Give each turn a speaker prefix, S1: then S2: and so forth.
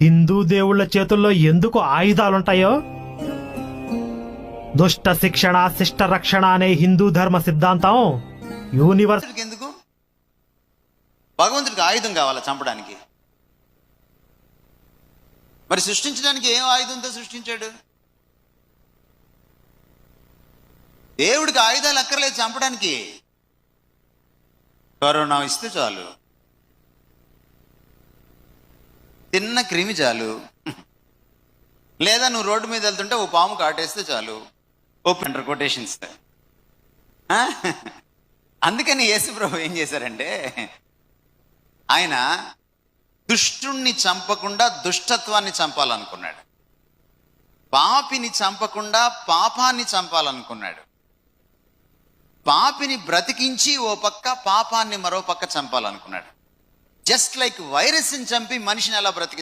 S1: హిందూ దేవుళ్ళ చేతుల్లో ఎందుకు ఆయుధాలుంటాయో, దుష్ట శిక్షణ శిష్ట రక్షణ అనే హిందూ ధర్మ సిద్ధాంతం యూనివర్స్.
S2: ఎందుకు భగవంతుడికి ఆయుధం కావాలా చంపడానికి? మరి సృష్టించడానికి ఏం ఆయుధంతో సృష్టించాడు? దేవుడికి ఆయుధాలు అక్కర్లేదు చంపడానికి. కరోనా ఇస్తే చాలు, తిన్న క్రిమి చాలు, లేదా నువ్వు రోడ్డు మీద వెళ్తుంటే ఓ పాము కాటేస్తే చాలు, ఓ పెంటర్ కొటేషన్స్. అందుకని యేసు ప్రభు ఏం చేశారంటే, ఆయన దుష్టుణ్ణి చంపకుండా దుష్టత్వాన్ని చంపాలనుకున్నాడు. పాపిని చంపకుండా పాపాన్ని చంపాలనుకున్నాడు. పాపిని బ్రతికించి ఓ పక్క, పాపాన్ని మరో పక్క చంపాలనుకున్నాడు. జస్ట్ లైక్ వైరస్ని చంపి మనిషిని ఎలా బ్రతికి